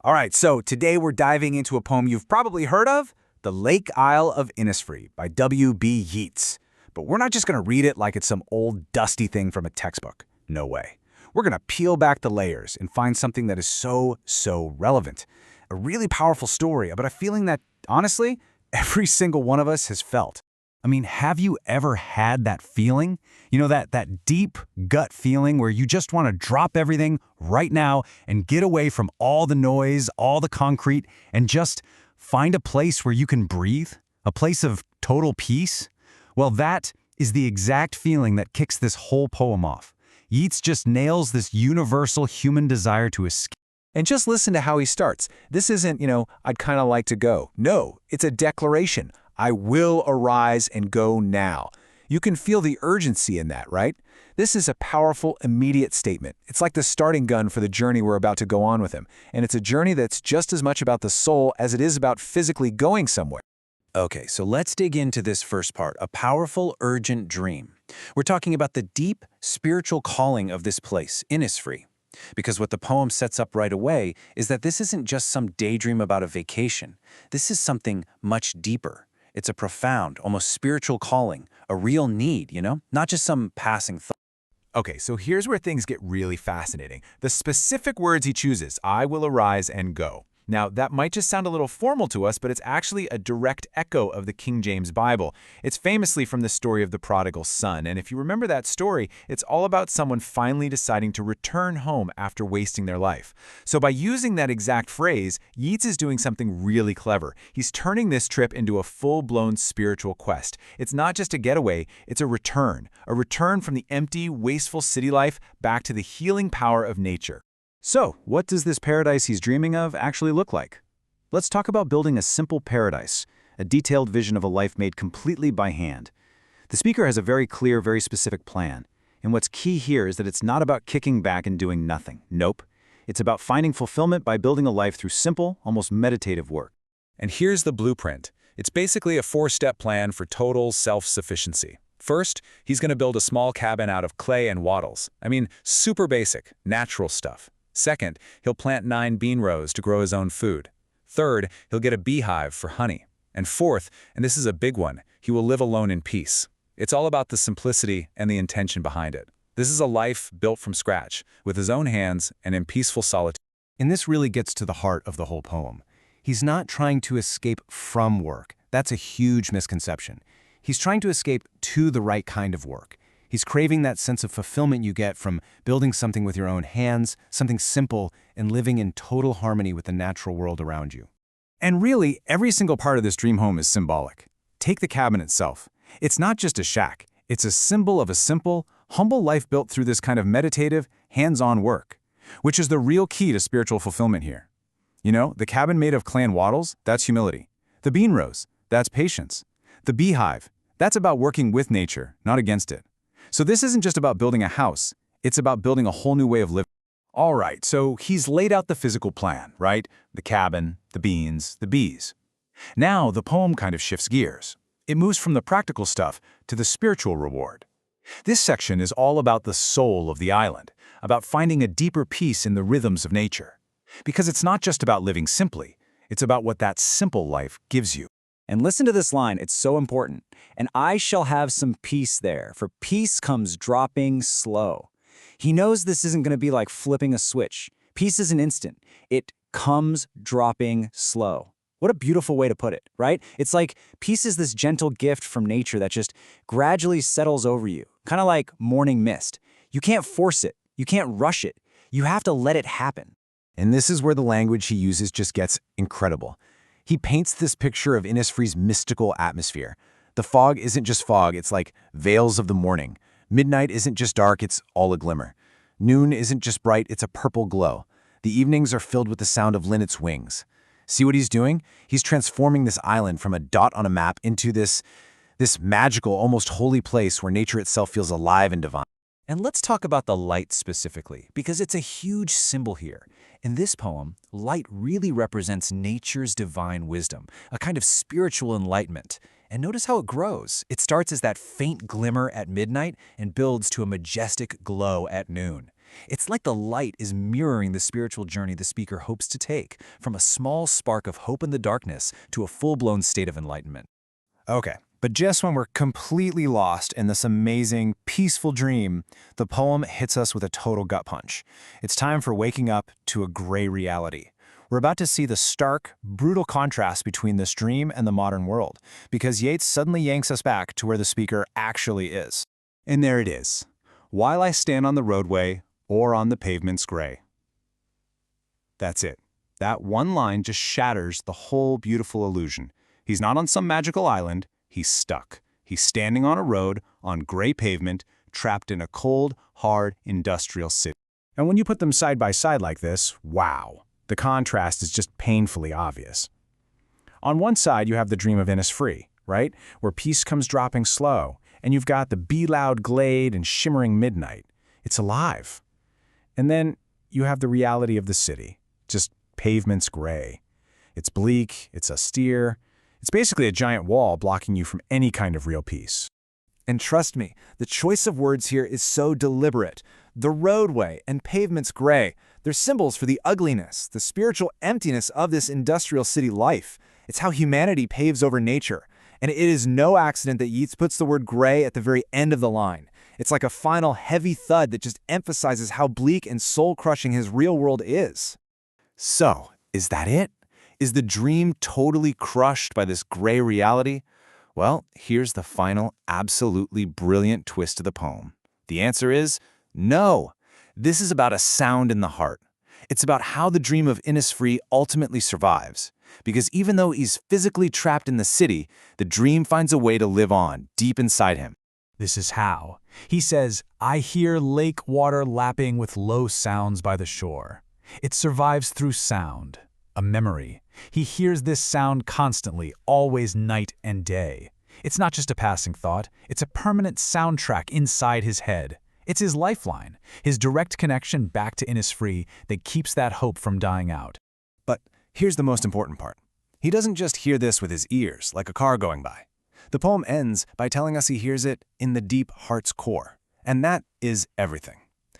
All right, so today we're diving into a poem you've probably heard of, The Lake Isle of Innisfree by W.B. Yeats. But we're not just going to read it like it's some old dusty thing from a textbook. No way. We're going to peel back the layers and find something that is so relevant. A really powerful story about a feeling that, honestly, every single one of us has felt. I mean, have you ever had that feeling? You know, that deep gut feeling where you just want to drop everything right now and get away from all the noise, all the concrete, and just find a place where you can breathe? A place of total peace? Well, that is the exact feeling that kicks this whole poem off. Yeats just nails this universal human desire to escape. And just listen to how he starts. This isn't, I'd kind of like to go. No, it's a declaration. I will arise and go now. You can feel the urgency in that, right? This is a powerful, immediate statement. It's like the starting gun for the journey we're about to go on with him. And it's a journey that's just as much about the soul as it is about physically going somewhere. Okay, so let's dig into this first part, a powerful, urgent dream. We're talking about the deep, spiritual calling of this place, Innisfree. Because what the poem sets up right away is that this isn't just some daydream about a vacation. This is something much deeper. It's a profound, almost spiritual calling, a real need, not just some passing thought. Okay, so here's where things get really fascinating. The specific words he chooses, I will arise and go. Now, that might just sound a little formal to us, but it's actually a direct echo of the King James Bible. It's famously from the story of the prodigal son, and if you remember that story, it's all about someone finally deciding to return home after wasting their life. So by using that exact phrase, Yeats is doing something really clever. He's turning this trip into a full-blown spiritual quest. It's not just a getaway, it's a return from the empty, wasteful city life back to the healing power of nature. So, what does this paradise he's dreaming of actually look like? Let's talk about building a simple paradise, a detailed vision of a life made completely by hand. The speaker has a very clear, very specific plan. And what's key here is that it's not about kicking back and doing nothing. Nope. It's about finding fulfillment by building a life through simple, almost meditative work. And here's the blueprint. It's basically a 4-step plan for total self-sufficiency. First, he's going to build a small cabin out of clay and wattles. I mean, super basic, natural stuff. Second, he'll plant 9 bean rows to grow his own food. Third, he'll get a beehive for honey. And fourth, and this is a big one, he will live alone in peace. It's all about the simplicity and the intention behind it. This is a life built from scratch, with his own hands and in peaceful solitude. And this really gets to the heart of the whole poem. He's not trying to escape from work. That's a huge misconception. He's trying to escape to the right kind of work. He's craving that sense of fulfillment you get from building something with your own hands, something simple, and living in total harmony with the natural world around you. And really, every single part of this dream home is symbolic. Take the cabin itself. It's not just a shack. It's a symbol of a simple, humble life built through this kind of meditative, hands-on work, which is the real key to spiritual fulfillment here. You know, the cabin made of clay and wattles, that's humility. The bean rows, that's patience. The beehive, that's about working with nature, not against it. So this isn't just about building a house, it's about building a whole new way of living. All right, so he's laid out the physical plan, right? The cabin, the beans, the bees. Now the poem kind of shifts gears. It moves from the practical stuff to the spiritual reward. This section is all about the soul of the island, about finding a deeper peace in the rhythms of nature. Because it's not just about living simply, it's about what that simple life gives you. And listen to this line, it's so important. And I shall have some peace there, for peace comes dropping slow. He knows this isn't going to be like flipping a switch. Peace is an instant. It comes dropping slow. What a beautiful way to put it, right? It's like peace is this gentle gift from nature that just gradually settles over you, kind of like morning mist. You can't force it. You can't rush it. You have to let it happen. And this is where the language he uses just gets incredible. He paints this picture of Innisfree's mystical atmosphere. The fog isn't just fog, it's like veils of the morning. Midnight isn't just dark, it's all a glimmer. Noon isn't just bright, it's a purple glow. The evenings are filled with the sound of linnets' wings. See what he's doing? He's transforming this island from a dot on a map into this magical, almost holy place where nature itself feels alive and divine. And let's talk about the light specifically, because it's a huge symbol here. In this poem, light really represents nature's divine wisdom, a kind of spiritual enlightenment. And notice how it grows. It starts as that faint glimmer at midnight and builds to a majestic glow at noon. It's like the light is mirroring the spiritual journey the speaker hopes to take, from a small spark of hope in the darkness to a full-blown state of enlightenment. Okay, but just when we're completely lost in this amazing, peaceful dream, the poem hits us with a total gut punch. It's time for waking up to a gray reality. We're about to see the stark, brutal contrast between this dream and the modern world, because Yeats suddenly yanks us back to where the speaker actually is. And there it is. While I stand on the roadway, or on the pavement's gray. That's it. That one line just shatters the whole beautiful illusion. He's not on some magical island, he's stuck. He's standing on a road, on gray pavement, trapped in a cold, hard, industrial city. And when you put them side by side like this, wow, the contrast is just painfully obvious. On one side, you have the dream of Innisfree, right? Where peace comes dropping slow, and you've got the be-loud glade and shimmering midnight. It's alive. And then you have the reality of the city, just pavements gray. It's bleak, it's austere, it's basically a giant wall blocking you from any kind of real peace. And trust me, the choice of words here is so deliberate. The roadway and pavements gray, they're symbols for the ugliness, the spiritual emptiness of this industrial city life. It's how humanity paves over nature. And it is no accident that Yeats puts the word gray at the very end of the line. It's like a final heavy thud that just emphasizes how bleak and soul-crushing his real world is. So, is that it? Is the dream totally crushed by this gray reality? Well, here's the final, absolutely brilliant twist of the poem. The answer is no. This is about a sound in the heart. It's about how the dream of Innisfree ultimately survives. Because even though he's physically trapped in the city, the dream finds a way to live on deep inside him. This is how. He says, I hear lake water lapping with low sounds by the shore. It survives through sound, a memory. He hears this sound constantly, always night and day. It's not just a passing thought, it's a permanent soundtrack inside his head. It's his lifeline, his direct connection back to Innisfree that keeps that hope from dying out. But here's the most important part. He doesn't just hear this with his ears, like a car going by. The poem ends by telling us he hears it in the deep heart's core. And that is everything.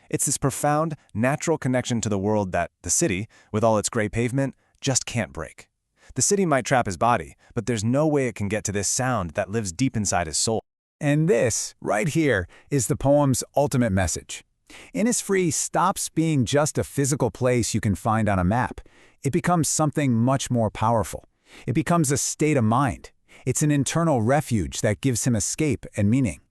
It's this profound, natural connection to the world that the city, with all its gray pavement, just can't break. The city might trap his body, but there's no way it can get to this sound that lives deep inside his soul. And this, right here, is the poem's ultimate message. Innisfree stops being just a physical place you can find on a map. It becomes something much more powerful. It becomes a state of mind. It's an internal refuge that gives him escape and meaning.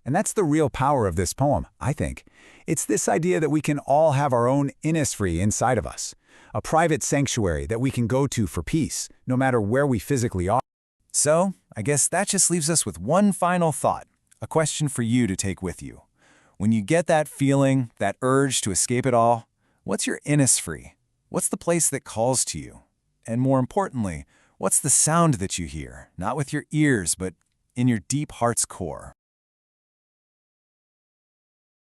And that's the real power of this poem, I think. It's this idea that we can all have our own Innisfree inside of us, a private sanctuary that we can go to for peace, no matter where we physically are. So, I guess that just leaves us with one final thought, a question for you to take with you. When you get that feeling, that urge to escape it all, what's your Innisfree? What's the place that calls to you? And more importantly, what's the sound that you hear, not with your ears, but in your deep heart's core?